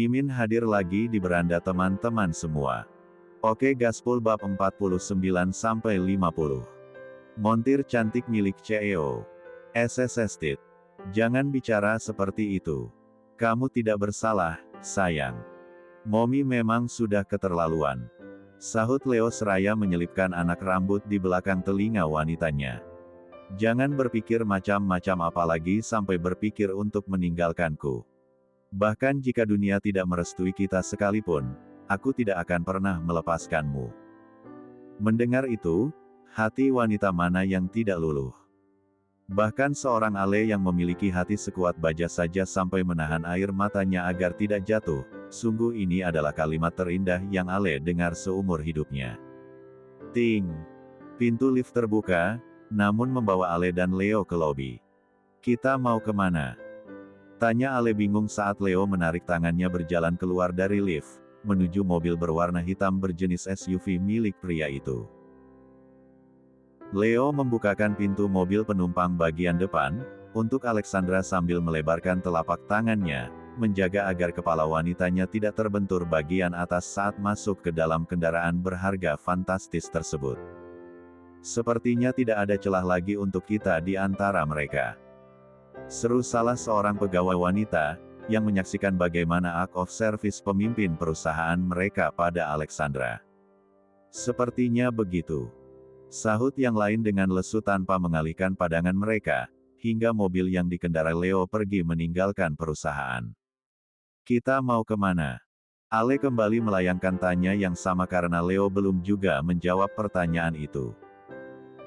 Mimin hadir lagi di beranda teman-teman semua. Oke gaspol bab 49-50. Montir cantik milik CEO. SSSTIT. Jangan bicara seperti itu. Kamu tidak bersalah, sayang. Momi memang sudah keterlaluan. Sahut Leo seraya menyelipkan anak rambut di belakang telinga wanitanya. Jangan berpikir macam-macam apalagi sampai berpikir untuk meninggalkanku. Bahkan jika dunia tidak merestui kita sekalipun, aku tidak akan pernah melepaskanmu. Mendengar itu, hati wanita mana yang tidak luluh. Bahkan seorang Ale yang memiliki hati sekuat baja saja sampai menahan air matanya agar tidak jatuh, sungguh ini adalah kalimat terindah yang Ale dengar seumur hidupnya. Ting! Pintu lift terbuka, namun membawa Ale dan Leo ke lobi. Kita mau kemana? Tanya Ale bingung saat Leo menarik tangannya berjalan keluar dari lift, menuju mobil berwarna hitam berjenis SUV milik pria itu. Leo membukakan pintu mobil penumpang bagian depan, untuk Alexandra sambil melebarkan telapak tangannya, menjaga agar kepala wanitanya tidak terbentur bagian atas saat masuk ke dalam kendaraan berharga fantastis tersebut. Sepertinya tidak ada celah lagi untuk kita di antara mereka. Seru salah seorang pegawai wanita, yang menyaksikan bagaimana act of service pemimpin perusahaan mereka pada Alexandra. Sepertinya begitu. Sahut yang lain dengan lesu tanpa mengalihkan pandangan mereka, hingga mobil yang dikendarai Leo pergi meninggalkan perusahaan. Kita mau kemana? Ale kembali melayangkan tanya yang sama karena Leo belum juga menjawab pertanyaan itu.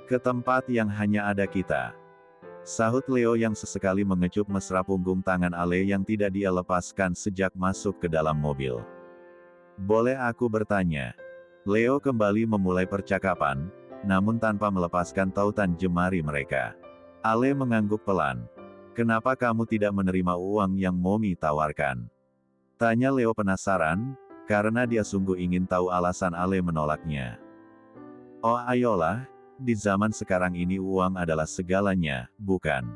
Ke tempat yang hanya ada kita. Sahut Leo yang sesekali mengecup mesra punggung tangan Ale yang tidak dia lepaskan sejak masuk ke dalam mobil. Boleh aku bertanya? Leo kembali memulai percakapan, namun tanpa melepaskan tautan jemari mereka. Ale mengangguk pelan. Kenapa kamu tidak menerima uang yang Momi tawarkan? Tanya Leo penasaran, karena dia sungguh ingin tahu alasan Ale menolaknya. Oh ayolah. Di zaman sekarang ini uang adalah segalanya, bukan?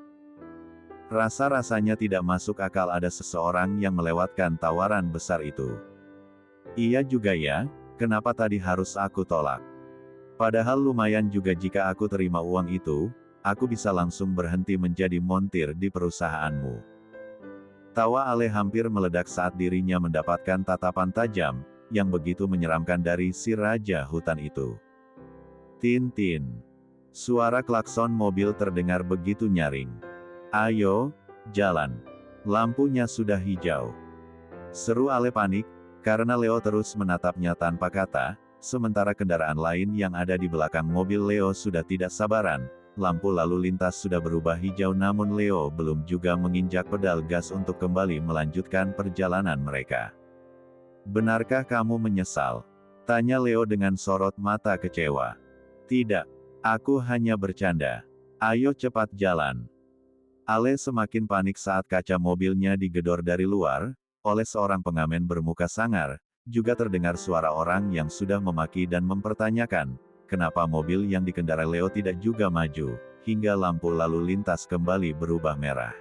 Rasa-rasanya tidak masuk akal ada seseorang yang melewatkan tawaran besar itu. Iya juga ya, kenapa tadi harus aku tolak? Padahal lumayan juga jika aku terima uang itu, aku bisa langsung berhenti menjadi montir di perusahaanmu. Tawa Ale hampir meledak saat dirinya mendapatkan tatapan tajam, yang begitu menyeramkan dari si raja hutan itu. Tin-tin. Suara klakson mobil terdengar begitu nyaring. Ayo, jalan. Lampunya sudah hijau. Seru Ale panik, karena Leo terus menatapnya tanpa kata, sementara kendaraan lain yang ada di belakang mobil Leo sudah tidak sabaran, lampu lalu lintas sudah berubah hijau namun Leo belum juga menginjak pedal gas untuk kembali melanjutkan perjalanan mereka. Benarkah kamu menyesal? Tanya Leo dengan sorot mata kecewa. Tidak, aku hanya bercanda. Ayo cepat jalan. Ale semakin panik saat kaca mobilnya digedor dari luar, oleh seorang pengamen bermuka sangar, juga terdengar suara orang yang sudah memaki dan mempertanyakan, kenapa mobil yang dikendarai Leo tidak juga maju, hingga lampu lalu lintas kembali berubah merah.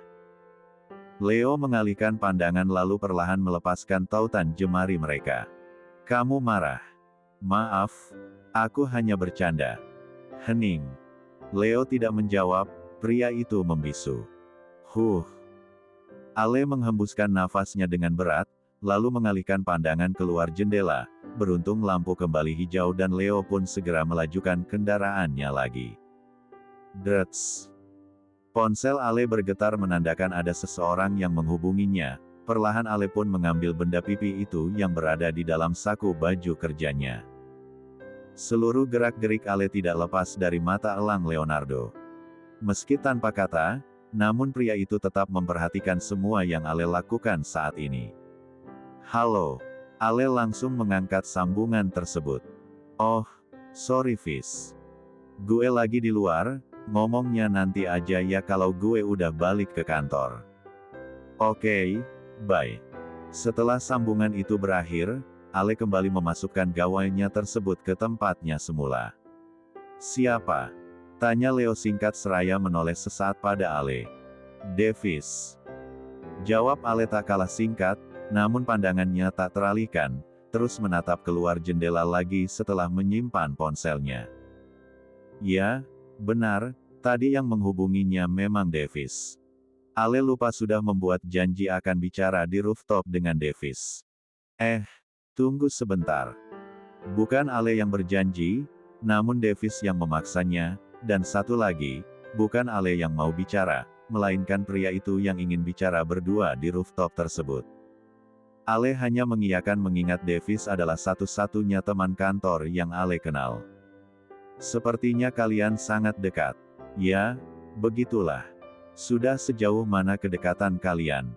Leo mengalihkan pandangan lalu perlahan melepaskan tautan jemari mereka. Kamu marah? Maaf, aku hanya bercanda. Hening. Leo tidak menjawab, pria itu membisu. Ale menghembuskan nafasnya dengan berat, lalu mengalihkan pandangan keluar jendela, beruntung lampu kembali hijau dan Leo pun segera melajukan kendaraannya lagi. Drets. Ponsel Ale bergetar menandakan ada seseorang yang menghubunginya, perlahan Ale pun mengambil benda pipi itu yang berada di dalam saku baju kerjanya. Seluruh gerak-gerik Ale tidak lepas dari mata elang Leonardo. Meski tanpa kata, namun pria itu tetap memperhatikan semua yang Ale lakukan saat ini. Halo. Ale langsung mengangkat sambungan tersebut. Oh, sorry Fis. Gue lagi di luar, ngomongnya nanti aja ya kalau gue udah balik ke kantor. Oke, bye. Setelah sambungan itu berakhir, Ale kembali memasukkan gawainya tersebut ke tempatnya semula. Siapa? Tanya Leo singkat seraya menoleh sesaat pada Ale. Davis. Jawab Ale tak kalah singkat, namun pandangannya tak teralihkan, terus menatap keluar jendela lagi setelah menyimpan ponselnya. Ya, benar, tadi yang menghubunginya memang Davis. Ale lupa sudah membuat janji akan bicara di rooftop dengan Davis. Tunggu sebentar. Bukan Ale yang berjanji, namun Davis yang memaksanya, dan satu lagi, bukan Ale yang mau bicara, melainkan pria itu yang ingin bicara berdua di rooftop tersebut. Ale hanya mengiyakan mengingat Davis adalah satu-satunya teman kantor yang Ale kenal. Sepertinya kalian sangat dekat. Ya, begitulah. Sudah sejauh mana kedekatan kalian?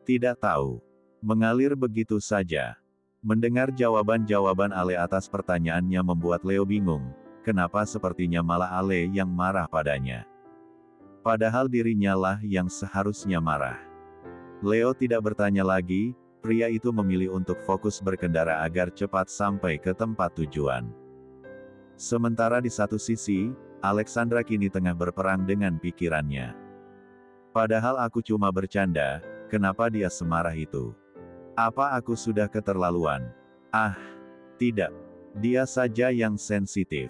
Tidak tahu. Mengalir begitu saja. Mendengar jawaban-jawaban Ale atas pertanyaannya membuat Leo bingung, kenapa sepertinya malah Ale yang marah padanya. Padahal dirinya lah yang seharusnya marah. Leo tidak bertanya lagi, pria itu memilih untuk fokus berkendara agar cepat sampai ke tempat tujuan. Sementara di satu sisi, Alexandra kini tengah berperang dengan pikirannya. Padahal aku cuma bercanda, kenapa dia semarah itu? Apa aku sudah keterlaluan? Tidak. Dia saja yang sensitif.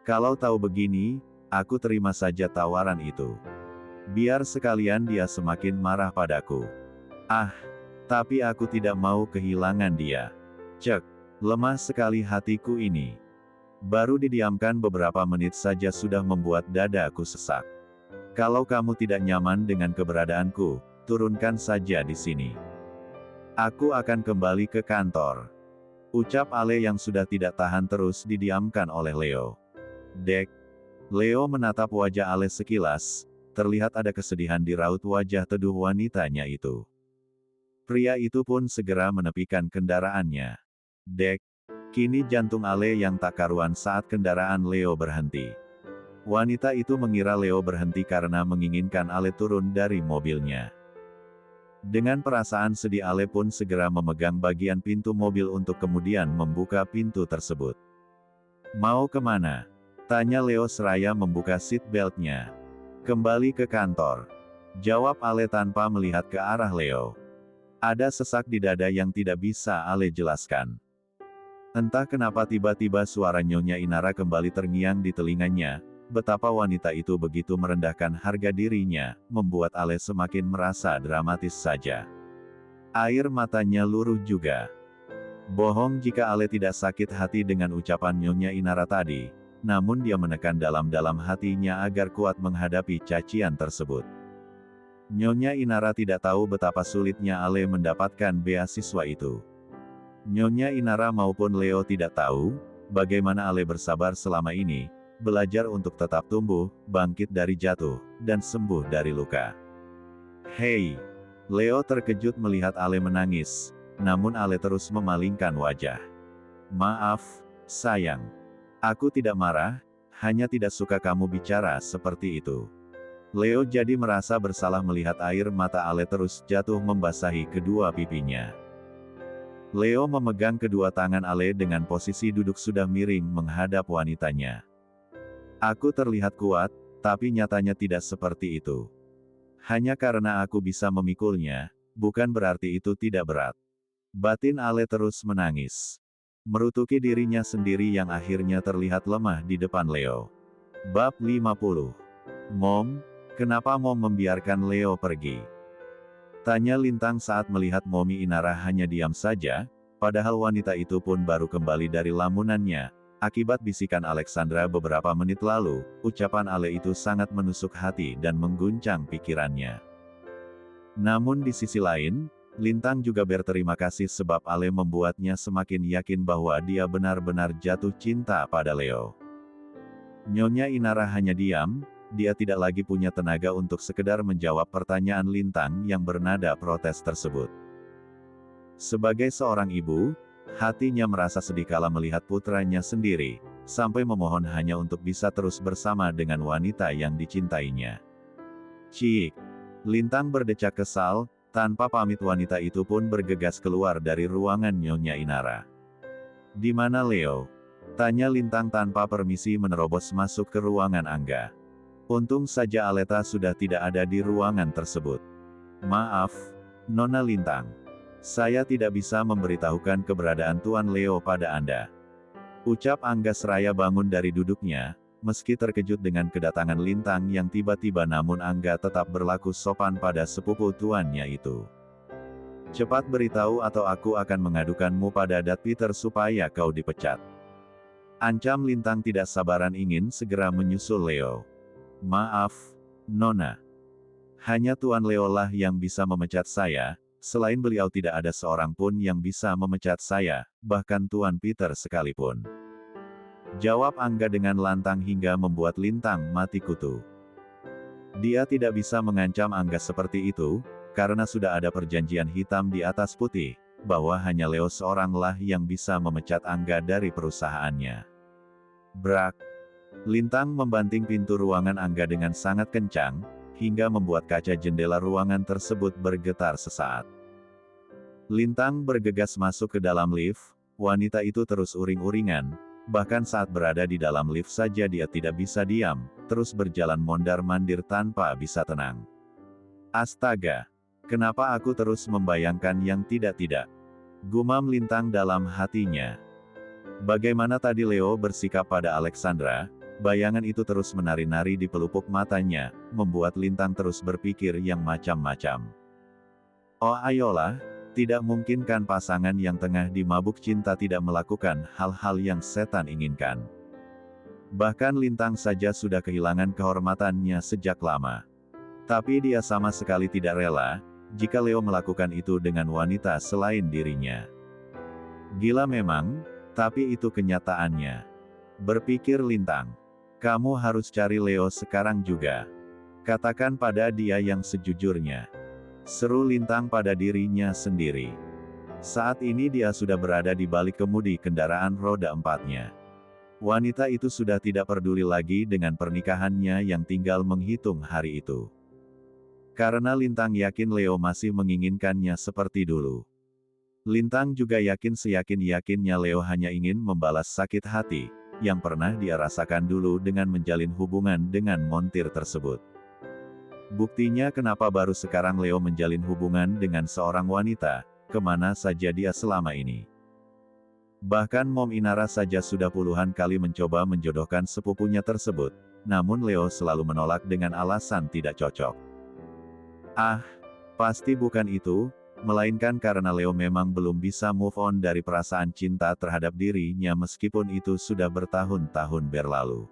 Kalau tahu begini, aku terima saja tawaran itu. Biar sekalian dia semakin marah padaku. Tapi aku tidak mau kehilangan dia. Cek, lemah sekali hatiku ini. Baru didiamkan beberapa menit saja sudah membuat dadaku sesak. Kalau kamu tidak nyaman dengan keberadaanku, turunkan saja di sini. Aku akan kembali ke kantor. Ucap Ale yang sudah tidak tahan terus didiamkan oleh Leo. Dek. Leo menatap wajah Ale sekilas, terlihat ada kesedihan di raut wajah teduh wanitanya itu. Pria itu pun segera menepikan kendaraannya. Dek. Kini jantung Ale yang tak karuan saat kendaraan Leo berhenti. Wanita itu mengira Leo berhenti karena menginginkan Ale turun dari mobilnya. Dengan perasaan sedih Ale pun segera memegang bagian pintu mobil untuk kemudian membuka pintu tersebut. Mau kemana? Tanya Leo seraya membuka seat belt-nya. Kembali ke kantor. Jawab Ale tanpa melihat ke arah Leo. Ada sesak di dada yang tidak bisa Ale jelaskan. Entah kenapa tiba-tiba suara Nyonya Inara kembali terngiang di telinganya. Betapa wanita itu begitu merendahkan harga dirinya, membuat Ale semakin merasa dramatis saja. Air matanya luruh juga. Bohong jika Ale tidak sakit hati dengan ucapan Nyonya Inara tadi, namun dia menekan dalam-dalam hatinya agar kuat menghadapi cacian tersebut. Nyonya Inara tidak tahu betapa sulitnya Ale mendapatkan beasiswa itu. Nyonya Inara maupun Leo tidak tahu, bagaimana Ale bersabar selama ini, belajar untuk tetap tumbuh, bangkit dari jatuh, dan sembuh dari luka. Hei! Leo terkejut melihat Ale menangis, namun Ale terus memalingkan wajah. Maaf, sayang. Aku tidak marah, hanya tidak suka kamu bicara seperti itu. Leo jadi merasa bersalah melihat air mata Ale terus jatuh membasahi kedua pipinya. Leo memegang kedua tangan Ale dengan posisi duduk sudah miring menghadap wanitanya. Aku terlihat kuat, tapi nyatanya tidak seperti itu. Hanya karena aku bisa memikulnya, bukan berarti itu tidak berat. Batin Ale terus menangis. Merutuki dirinya sendiri yang akhirnya terlihat lemah di depan Leo. Bab 50. Mom, kenapa Mom membiarkan Leo pergi? Tanya Lintang saat melihat Momi Inara hanya diam saja, padahal wanita itu pun baru kembali dari lamunannya. Akibat bisikan Alexandra beberapa menit lalu, ucapan Ale itu sangat menusuk hati dan mengguncang pikirannya. Namun di sisi lain, Lintang juga berterima kasih sebab Ale membuatnya semakin yakin bahwa dia benar-benar jatuh cinta pada Leo. Nyonya Inara hanya diam, dia tidak lagi punya tenaga untuk sekedar menjawab pertanyaan Lintang yang bernada protes tersebut. Sebagai seorang ibu, hatinya merasa sedih kala melihat putranya sendiri, sampai memohon hanya untuk bisa terus bersama dengan wanita yang dicintainya. Cik! Lintang berdecak kesal, tanpa pamit wanita itu pun bergegas keluar dari ruangan Nyonya Inara. Di mana Leo? Tanya Lintang tanpa permisi menerobos masuk ke ruangan Angga. Untung saja Aleta sudah tidak ada di ruangan tersebut. Maaf, Nona Lintang. Saya tidak bisa memberitahukan keberadaan Tuan Leo pada Anda. Ucap Angga seraya bangun dari duduknya, meski terkejut dengan kedatangan Lintang yang tiba-tiba, namun Angga tetap berlaku sopan pada sepupu tuannya itu. Cepat beritahu atau aku akan mengadukanmu pada Dat Peter supaya kau dipecat. Ancam Lintang tidak sabaran ingin segera menyusul Leo. Maaf, Nona. Hanya Tuan Leo lah yang bisa memecat saya, selain beliau tidak ada seorang pun yang bisa memecat saya, bahkan Tuan Peter sekalipun. Jawab Angga dengan lantang hingga membuat Lintang mati kutu. Dia tidak bisa mengancam Angga seperti itu, karena sudah ada perjanjian hitam di atas putih, bahwa hanya Leo seoranglah yang bisa memecat Angga dari perusahaannya. Brak! Lintang membanting pintu ruangan Angga dengan sangat kencang, hingga membuat kaca jendela ruangan tersebut bergetar sesaat. Lintang bergegas masuk ke dalam lift, wanita itu terus uring-uringan, bahkan saat berada di dalam lift saja dia tidak bisa diam, terus berjalan mondar-mandir tanpa bisa tenang. Astaga! Kenapa aku terus membayangkan yang tidak-tidak? Gumam Lintang dalam hatinya. Bagaimana tadi Leo bersikap pada Alexandra, bayangan itu terus menari-nari di pelupuk matanya, membuat Lintang terus berpikir yang macam-macam. Oh ayolah, tidak mungkin kan pasangan yang tengah dimabuk cinta tidak melakukan hal-hal yang setan inginkan. Bahkan Lintang saja sudah kehilangan kehormatannya sejak lama. Tapi dia sama sekali tidak rela, jika Leo melakukan itu dengan wanita selain dirinya. Gila memang, tapi itu kenyataannya. Berpikir Lintang. Kamu harus cari Leo sekarang juga. Katakan pada dia yang sejujurnya. Seru Lintang pada dirinya sendiri. Saat ini dia sudah berada di balik kemudi kendaraan roda empatnya. Wanita itu sudah tidak peduli lagi dengan pernikahannya yang tinggal menghitung hari itu. Karena Lintang yakin Leo masih menginginkannya seperti dulu. Lintang juga yakin seyakin-yakinnya Leo hanya ingin membalas sakit hati, yang pernah dia rasakan dulu dengan menjalin hubungan dengan montir tersebut. Buktinya kenapa baru sekarang Leo menjalin hubungan dengan seorang wanita, kemana saja dia selama ini. Bahkan Mom Inara saja sudah puluhan kali mencoba menjodohkan sepupunya tersebut, namun Leo selalu menolak dengan alasan tidak cocok. Ah, pasti bukan itu, melainkan karena Leo memang belum bisa move on dari perasaan cinta terhadap dirinya meskipun itu sudah bertahun-tahun berlalu.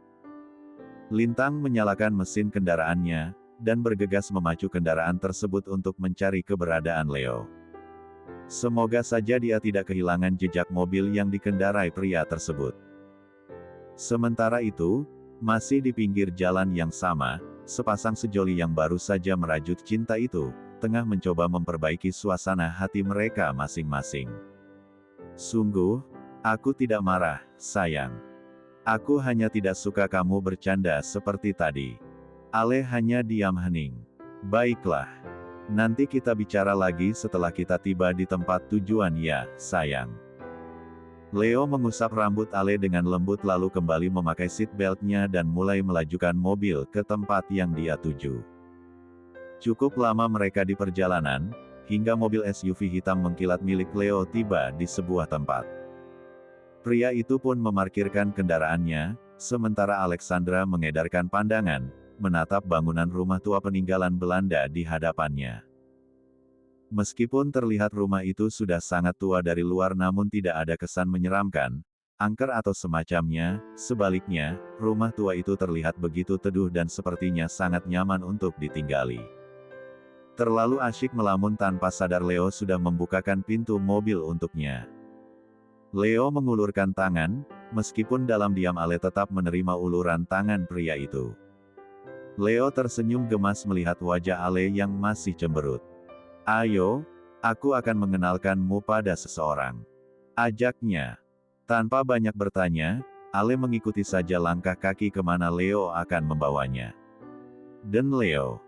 Lintang menyalakan mesin kendaraannya, dan bergegas memacu kendaraan tersebut untuk mencari keberadaan Leo. Semoga saja dia tidak kehilangan jejak mobil yang dikendarai pria tersebut. Sementara itu, masih di pinggir jalan yang sama, sepasang sejoli yang baru saja merajut cinta itu, tengah mencoba memperbaiki suasana hati mereka masing-masing. Sungguh, aku tidak marah, sayang. Aku hanya tidak suka kamu bercanda seperti tadi. Ale hanya diam hening. Baiklah. Nanti kita bicara lagi setelah kita tiba di tempat tujuan ya, sayang. Leo mengusap rambut Ale dengan lembut lalu kembali memakai seat belt-nya dan mulai melajukan mobil ke tempat yang dia tuju. Cukup lama mereka di perjalanan, hingga mobil SUV hitam mengkilat milik Leo tiba di sebuah tempat. Pria itu pun memarkirkan kendaraannya, sementara Alexandra mengedarkan pandangan, menatap bangunan rumah tua peninggalan Belanda di hadapannya. Meskipun terlihat rumah itu sudah sangat tua dari luar namun tidak ada kesan menyeramkan, angker atau semacamnya, sebaliknya, rumah tua itu terlihat begitu teduh dan sepertinya sangat nyaman untuk ditinggali. Terlalu asyik melamun tanpa sadar Leo sudah membukakan pintu mobil untuknya. Leo mengulurkan tangan, meskipun dalam diam Ale tetap menerima uluran tangan pria itu. Leo tersenyum gemas melihat wajah Ale yang masih cemberut. Ayo, aku akan mengenalkanmu pada seseorang. Ajaknya. Tanpa banyak bertanya, Ale mengikuti saja langkah kaki kemana Leo akan membawanya. Dan Leo.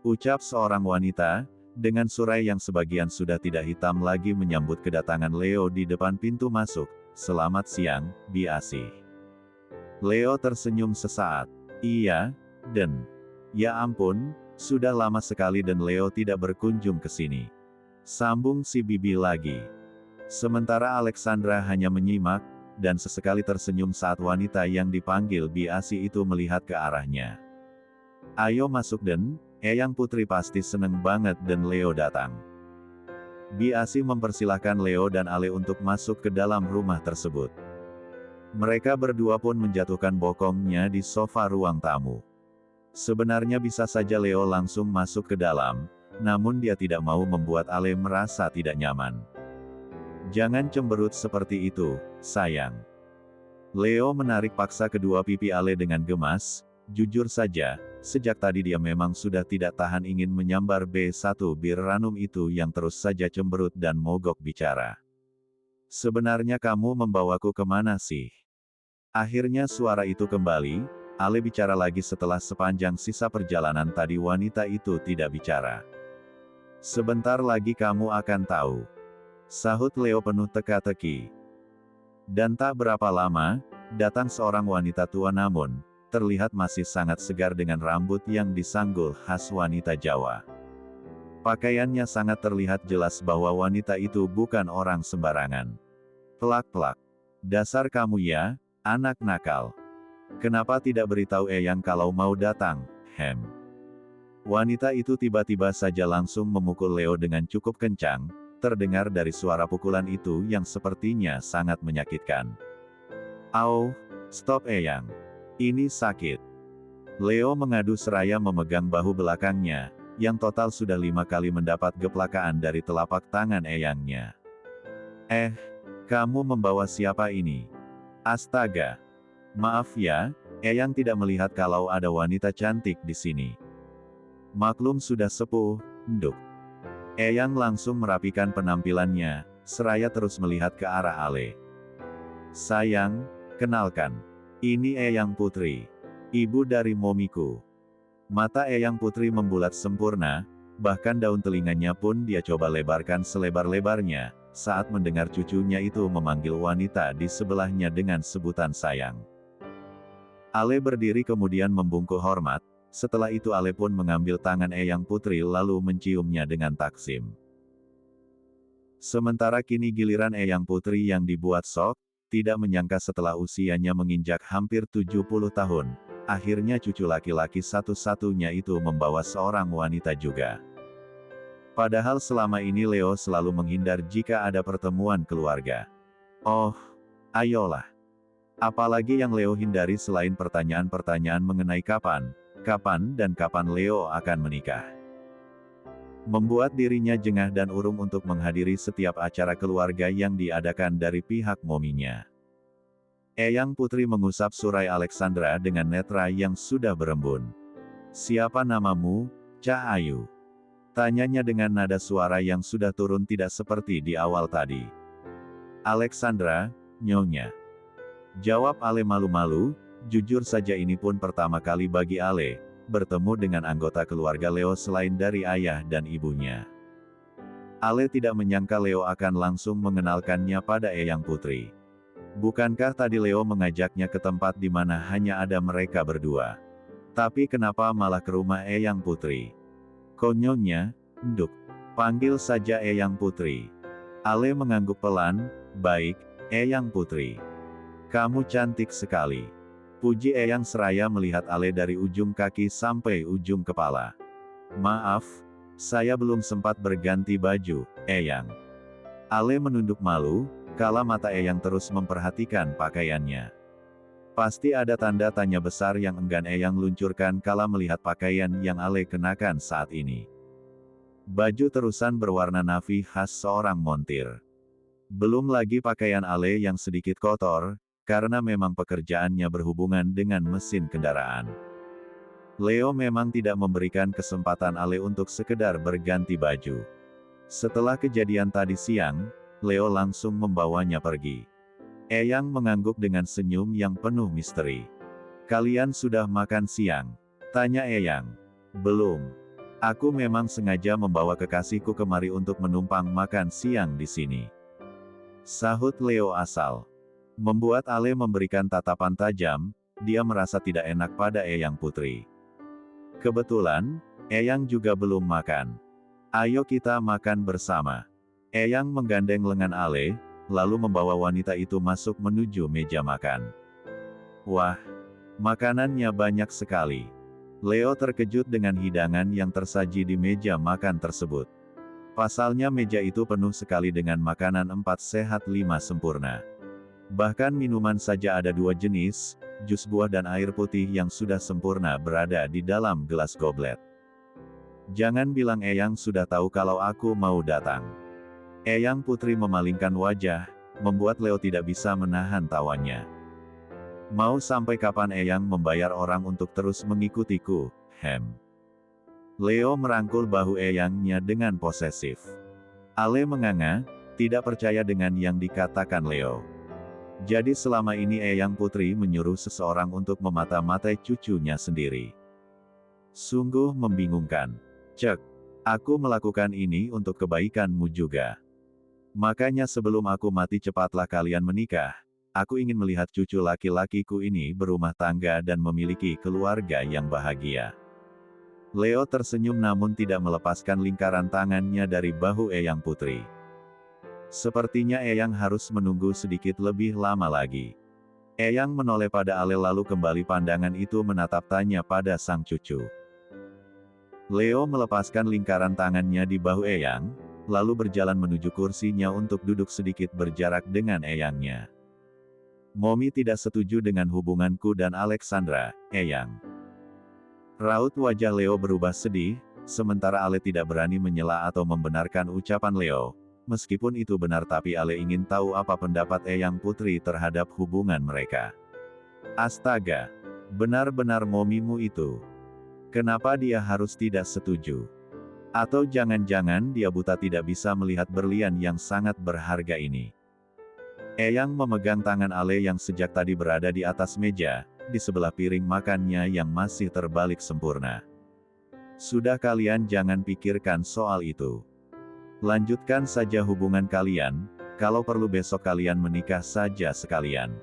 Ucap seorang wanita, dengan surai yang sebagian sudah tidak hitam lagi menyambut kedatangan Leo di depan pintu masuk. Selamat siang, Biasi. Leo tersenyum sesaat. Iya, dan. Ya ampun, sudah lama sekali dan Leo tidak berkunjung ke sini. Sambung si bibi lagi. Sementara Alexandra hanya menyimak, dan sesekali tersenyum saat wanita yang dipanggil Biasi itu melihat ke arahnya. Ayo masuk Den, Eyang Putri pasti seneng banget dan Leo datang. Biasi mempersilahkan Leo dan Ale untuk masuk ke dalam rumah tersebut. Mereka berdua pun menjatuhkan bokongnya di sofa ruang tamu. Sebenarnya bisa saja Leo langsung masuk ke dalam, namun dia tidak mau membuat Ale merasa tidak nyaman. Jangan cemberut seperti itu, sayang. Leo menarik paksa kedua pipi Ale dengan gemas. Jujur saja, sejak tadi dia memang sudah tidak tahan ingin menyambar B1 bir ranum itu yang terus saja cemberut dan mogok bicara. Sebenarnya kamu membawaku kemana sih? Akhirnya suara itu kembali. Ale bicara lagi setelah sepanjang sisa perjalanan tadi wanita itu tidak bicara. Sebentar lagi kamu akan tahu. Sahut Leo penuh teka-teki. Dan tak berapa lama, datang seorang wanita tua namun, terlihat masih sangat segar dengan rambut yang disanggul khas wanita Jawa. Pakaiannya sangat terlihat jelas bahwa wanita itu bukan orang sembarangan. Plak-plak. Dasar kamu ya, anak nakal. Kenapa tidak beritahu Eyang kalau mau datang, hem? Wanita itu tiba-tiba saja langsung memukul Leo dengan cukup kencang. Terdengar dari suara pukulan itu yang sepertinya sangat menyakitkan. Au, stop Eyang. Ini sakit. Leo mengadu seraya memegang bahu belakangnya, yang total sudah 5 kali mendapat geplakaan dari telapak tangan Eyangnya. Kamu membawa siapa ini? Astaga. Maaf ya, Eyang tidak melihat kalau ada wanita cantik di sini. Maklum sudah sepuh, nduk. Eyang langsung merapikan penampilannya, seraya terus melihat ke arah Ale. Sayang, kenalkan. Ini Eyang Putri. Ibu dari momiku. Mata Eyang Putri membulat sempurna, bahkan daun telinganya pun dia coba lebarkan selebar-lebarnya, saat mendengar cucunya itu memanggil wanita di sebelahnya dengan sebutan sayang. Ale berdiri kemudian membungkuk hormat. Setelah itu Ale pun mengambil tangan Eyang Putri lalu menciumnya dengan taksim. Sementara kini giliran Eyang Putri yang dibuat sok, tidak menyangka setelah usianya menginjak hampir 70 tahun, akhirnya cucu laki-laki satu-satunya itu membawa seorang wanita juga. Padahal selama ini Leo selalu menghindar jika ada pertemuan keluarga. Oh, ayolah. Apalagi yang Leo hindari selain pertanyaan-pertanyaan mengenai kapan Leo akan menikah. Membuat dirinya jengah dan urung untuk menghadiri setiap acara keluarga yang diadakan dari pihak mominya. Eyang Putri mengusap surai Alexandra dengan netra yang sudah berembun. Siapa namamu, Cah Ayu? Tanyanya dengan nada suara yang sudah turun tidak seperti di awal tadi. Alexandra, Nyonya. Jawab Ale malu-malu. Jujur saja ini pun pertama kali bagi Ale, bertemu dengan anggota keluarga Leo selain dari ayah dan ibunya. Ale tidak menyangka Leo akan langsung mengenalkannya pada Eyang Putri. Bukankah tadi Leo mengajaknya ke tempat di mana hanya ada mereka berdua? Tapi kenapa malah ke rumah Eyang Putri? Konyonya, nduk. Panggil saja Eyang Putri. Ale mengangguk pelan, baik, Eyang Putri. Kamu cantik sekali. Puji Eyang seraya melihat Ale dari ujung kaki sampai ujung kepala. Maaf, saya belum sempat berganti baju, Eyang. Ale menunduk malu, kala mata Eyang terus memperhatikan pakaiannya. Pasti ada tanda tanya besar yang enggan Eyang luncurkan kala melihat pakaian yang Ale kenakan saat ini. Baju terusan berwarna navy khas seorang montir. Belum lagi pakaian Ale yang sedikit kotor, karena memang pekerjaannya berhubungan dengan mesin kendaraan. Leo memang tidak memberikan kesempatan Ale untuk sekedar berganti baju. Setelah kejadian tadi siang, Leo langsung membawanya pergi. Eyang mengangguk dengan senyum yang penuh misteri. Kalian sudah makan siang? Tanya Eyang. Belum. Aku memang sengaja membawa kekasihku kemari untuk menumpang makan siang di sini. Sahut Leo asal. Membuat Ale memberikan tatapan tajam, dia merasa tidak enak pada Eyang Putri. Kebetulan, Eyang juga belum makan. Ayo kita makan bersama. Eyang menggandeng lengan Ale, lalu membawa wanita itu masuk menuju meja makan. Wah, makanannya banyak sekali. Leo terkejut dengan hidangan yang tersaji di meja makan tersebut. Pasalnya meja itu penuh sekali dengan makanan 4 sehat 5 sempurna. Bahkan minuman saja ada 2 jenis, jus buah dan air putih yang sudah sempurna berada di dalam gelas goblet. Jangan bilang Eyang sudah tahu kalau aku mau datang. Eyang Putri memalingkan wajah, membuat Leo tidak bisa menahan tawanya. Mau sampai kapan Eyang membayar orang untuk terus mengikutiku, Hem? Leo merangkul bahu Eyangnya dengan posesif. Ale menganga, tidak percaya dengan yang dikatakan Leo. Jadi selama ini Eyang Putri menyuruh seseorang untuk memata-matai cucunya sendiri. Sungguh membingungkan. Cek, aku melakukan ini untuk kebaikanmu juga. Makanya sebelum aku mati cepatlah kalian menikah. Aku ingin melihat cucu laki-lakiku ini berumah tangga dan memiliki keluarga yang bahagia. Leo tersenyum namun tidak melepaskan lingkaran tangannya dari bahu Eyang Putri. Sepertinya Eyang harus menunggu sedikit lebih lama lagi. Eyang menoleh pada Ale lalu kembali pandangan itu menatap tanya pada sang cucu. Leo melepaskan lingkaran tangannya di bahu Eyang, lalu berjalan menuju kursinya untuk duduk sedikit berjarak dengan Eyangnya. Momi tidak setuju dengan hubunganku dan Alexandra, Eyang. Raut wajah Leo berubah sedih, sementara Ale tidak berani menyela atau membenarkan ucapan Leo. Meskipun itu benar tapi Ale ingin tahu apa pendapat Eyang Putri terhadap hubungan mereka. Astaga, benar-benar momimu itu. Kenapa dia harus tidak setuju? Atau jangan-jangan dia buta tidak bisa melihat berlian yang sangat berharga ini? Eyang memegang tangan Ale yang sejak tadi berada di atas meja, di sebelah piring makannya yang masih terbalik sempurna. Sudah kalian jangan pikirkan soal itu. Lanjutkan saja hubungan kalian, kalau perlu besok kalian menikah saja sekalian.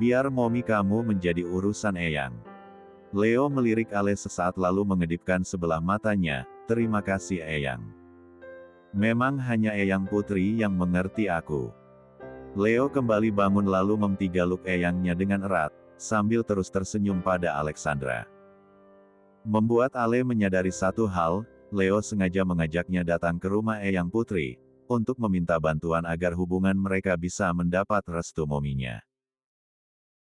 Biar momi kamu menjadi urusan Eyang. Leo melirik Ale sesaat lalu mengedipkan sebelah matanya, terima kasih Eyang. Memang hanya Eyang Putri yang mengerti aku. Leo kembali bangun lalu mentigaluk Eyangnya dengan erat, sambil terus tersenyum pada Alexandra. Membuat Ale menyadari satu hal, Leo sengaja mengajaknya datang ke rumah Eyang Putri, untuk meminta bantuan agar hubungan mereka bisa mendapat restu mominya.